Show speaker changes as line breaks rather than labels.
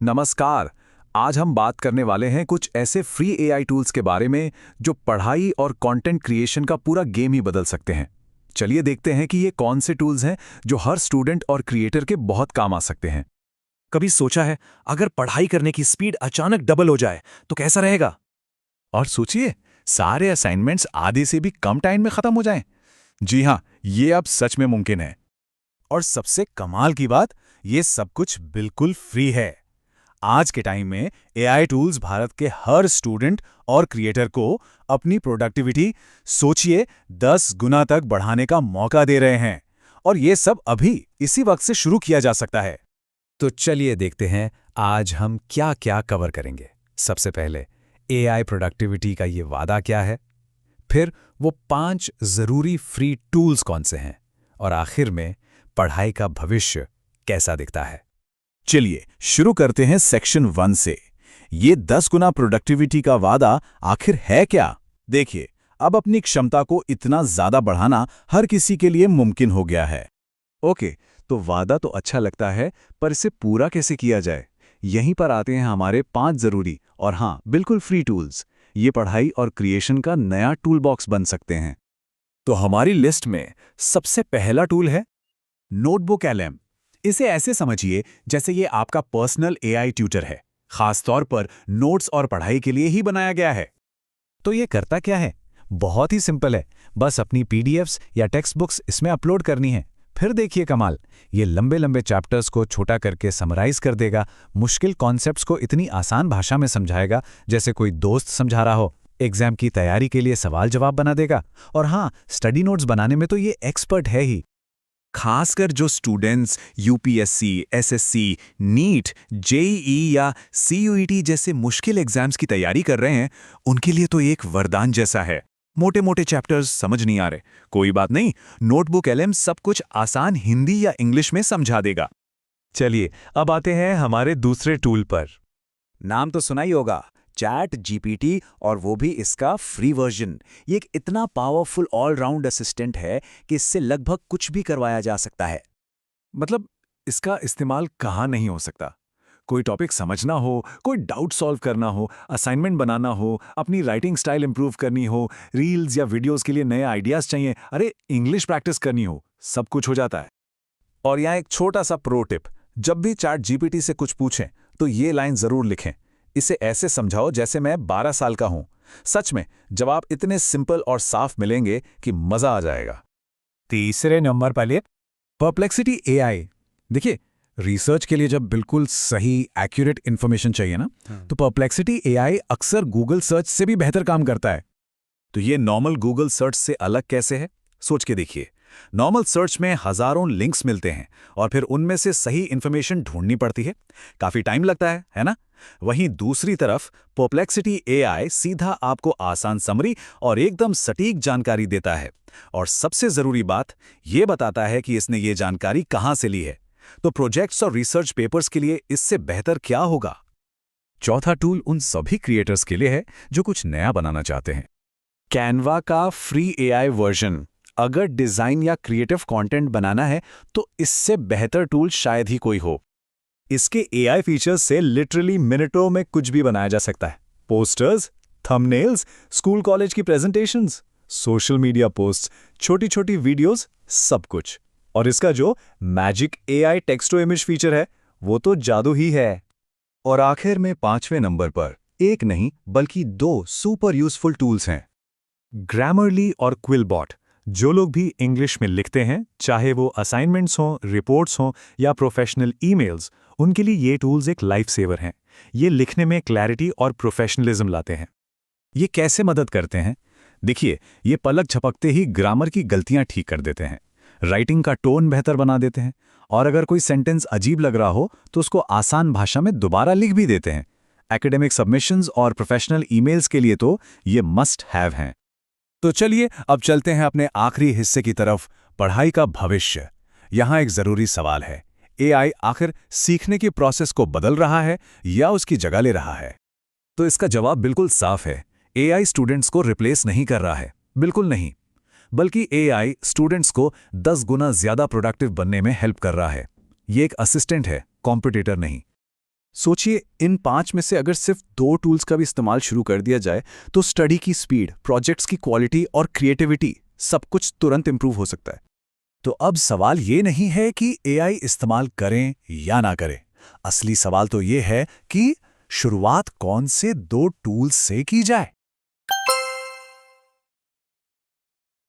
नमस्कार। आज हम बात करने वाले हैं कुछ ऐसे फ्री एआई टूल्स के बारे में जो पढ़ाई और कंटेंट क्रिएशन का पूरा गेम ही बदल सकते हैं। चलिए देखते हैं कि ये कौन से टूल्स हैं जो हर स्टूडेंट और क्रिएटर के बहुत काम आ सकते हैं।
कभी सोचा है अगर पढ़ाई करने की स्पीड अचानक डबल हो जाए तो कैसा रहेगा?
और सोचिए, सारे असाइनमेंट्स आधे से भी कम टाइम में खत्म हो जाएं। जी हाँ, ये अब सच में मुमकिन है।
और सबसे कमाल की बात, ये सब कुछ बिल्कुल फ्री है। आज के टाइम में एआई टूल्स भारत के हर स्टूडेंट और क्रिएटर को अपनी प्रोडक्टिविटी सोचिए 10 गुना तक बढ़ाने का मौका दे रहे हैं। और ये सब अभी इसी वक्त से शुरू किया जा सकता है।
तो चलिए देखते हैं आज हम क्या क्या कवर करेंगे। सबसे पहले एआई प्रोडक्टिविटी का ये वादा क्या है, फिर वो 5 जरूरी फ्री टूल्स कौन से हैं, और आखिर में पढ़ाई का भविष्य कैसा दिखता है।
चलिए शुरू करते हैं सेक्शन 1 से। ये 10 गुना प्रोडक्टिविटी का वादा आखिर है क्या? देखिए, अब अपनी क्षमता को इतना ज्यादा बढ़ाना हर किसी के लिए मुमकिन हो गया है।
ओके, तो वादा तो अच्छा लगता है, पर इसे पूरा कैसे किया जाए? यहीं पर आते हैं हमारे 5 जरूरी और हाँ, बिल्कुल फ्री टूल्स। ये पढ़ाई और क्रिएशन का नया टूल बॉक्स बन सकते हैं।
तो हमारी लिस्ट में सबसे पहला टूल है नोटबुक एलएम। इसे ऐसे समझिए जैसे ये आपका पर्सनल एआई ट्यूटर है, खासतौर पर नोट्स और पढ़ाई के लिए ही बनाया गया है।
तो ये करता क्या है? बहुत ही सिंपल है, बस अपनी पीडीएफ्स या टेक्स्ट बुक्स इसमें अपलोड करनी है। फिर देखिए कमाल, ये लंबे लंबे चैप्टर्स को छोटा करके समराइज कर देगा, मुश्किल कॉन्सेप्ट्स को इतनी आसान भाषा में समझाएगा जैसे कोई दोस्त समझा रहा हो। एग्जाम की तैयारी के लिए सवाल जवाब बना देगा। और हाँ, स्टडी नोट्स बनाने में तो ये एक्सपर्ट है ही।
खासकर जो students UPSC, SSC, NEET, JEE या सीयूईटी जैसे मुश्किल एग्जाम्स की तैयारी कर रहे हैं, उनके लिए तो एक वरदान जैसा है। मोटे मोटे चैप्टर्स समझ नहीं आ रहे, कोई बात नहीं, नोटबुक एलएम सब कुछ आसान हिंदी या इंग्लिश में समझा देगा।
चलिए अब आते हैं हमारे दूसरे टूल पर।
नाम तो सुना ही होगा, चैट जीपीटी, और वो भी इसका फ्री वर्जन। ये एक इतना पावरफुल ऑलराउंड असिस्टेंट है कि इससे लगभग कुछ भी करवाया जा सकता है।
मतलब इसका इस्तेमाल कहाँ नहीं हो सकता? कोई टॉपिक समझना हो, कोई डाउट सॉल्व करना हो, असाइनमेंट बनाना हो, अपनी राइटिंग स्टाइल इंप्रूव करनी हो, रील्स या वीडियोस के लिए नए आइडियाज चाहिए, अरे इंग्लिश प्रैक्टिस करनी हो, सब कुछ हो जाता है। और यहाँ एक छोटा सा प्रो टिप, जब भी चैट जीपीटी से कुछ पूछें तो ये लाइन जरूर लिखें, इसे ऐसे समझाओ जैसे मैं 12 साल का हूं। सच में जवाब इतने सिंपल और साफ मिलेंगे कि मजा आ जाएगा।
तीसरे नंबर पर लिए परप्लेक्सिटी एआई। देखिए, रिसर्च के लिए जब बिल्कुल सही एक्यूरेट इंफॉर्मेशन चाहिए ना, तो परप्लेक्सिटी एआई अक्सर गूगल सर्च से भी बेहतर काम करता है।
तो ये नॉर्मल गूगल सर्च से अलग कैसे है? सोच के देखिए। नॉर्मल सर्च में हजारों लिंक्स मिलते हैं और फिर उनमें से सही इंफॉर्मेशन ढूंढनी पड़ती है, काफी टाइम लगता है ना? वहीं दूसरी तरफ परप्लेक्सिटी एआई सीधा आपको आसान समरी और एकदम सटीक जानकारी देता है। और सबसे जरूरी बात, ये बताता है कि इसने ये जानकारी कहां से ली है। तो प्रोजेक्ट्स और रिसर्च पेपर्स के लिए इससे बेहतर क्या होगा?
चौथा टूल उन सभी क्रिएटर्स के लिए है जो कुछ नया बनाना चाहते हैं। कैनवा का फ्री एआई वर्जन। अगर डिजाइन या क्रिएटिव कंटेंट बनाना है तो इससे बेहतर टूल शायद ही कोई हो।
इसके एआई फीचर्स से लिटरली मिनटों में कुछ भी बनाया जा सकता है। पोस्टर्स, थंबनेल्स, स्कूल कॉलेज की प्रेजेंटेशंस, सोशल मीडिया पोस्ट, छोटी छोटी वीडियोस, सब कुछ। और इसका जो magic AI text to image feature है, वो तो जादू ही है। और आखिर में 5वें नंबर पर एक नहीं बल्कि 2 सुपर यूजफुल टूल्स हैं, ग्रामरली और क्विलबॉट। जो लोग भी इंग्लिश में लिखते हैं, चाहे वो असाइनमेंट्स हों, रिपोर्ट्स हों या प्रोफेशनल ईमेल्स, उनके लिए ये टूल्स एक लाइफ सेवर हैं। ये लिखने में क्लैरिटी और प्रोफेशनलिज्म लाते हैं। ये कैसे मदद करते हैं? देखिए, ये पलक झपकते ही ग्रामर की गलतियां ठीक कर देते हैं, राइटिंग का टोन बेहतर बना देते हैं, और अगर कोई सेंटेंस अजीब लग रहा हो तो उसको आसान भाषा में दोबारा लिख भी देते हैं। एकेडमिक सबमिशंस और प्रोफेशनल ईमेल्स के लिए तो ये मस्ट हैव हैं। तो चलिए अब चलते हैं अपने आखिरी हिस्से की तरफ, पढ़ाई का भविष्य। यहाँ एक जरूरी सवाल है, एआई आखिर सीखने की प्रोसेस को बदल रहा है या उसकी जगह ले रहा है? तो इसका जवाब बिल्कुल साफ है, एआई स्टूडेंट्स को रिप्लेस नहीं कर रहा है, बिल्कुल नहीं। बल्कि एआई स्टूडेंट्स को 10 गुना ज्यादा प्रोडक्टिव बनने में हेल्प कर रहा है। ये एक असिस्टेंट है, कॉम्पिटिटर नहीं। सोचिए, इन 5 में से अगर सिर्फ 2 टूल्स का भी इस्तेमाल शुरू कर दिया जाए तो स्टडी की स्पीड, प्रोजेक्ट्स की क्वालिटी और क्रिएटिविटी सब कुछ तुरंत इंप्रूव हो सकता है।
तो अब सवाल ये नहीं है कि एआई इस्तेमाल करें या ना करें। असली सवाल तो ये है कि शुरुआत कौन से 2 टूल्स से की जाए।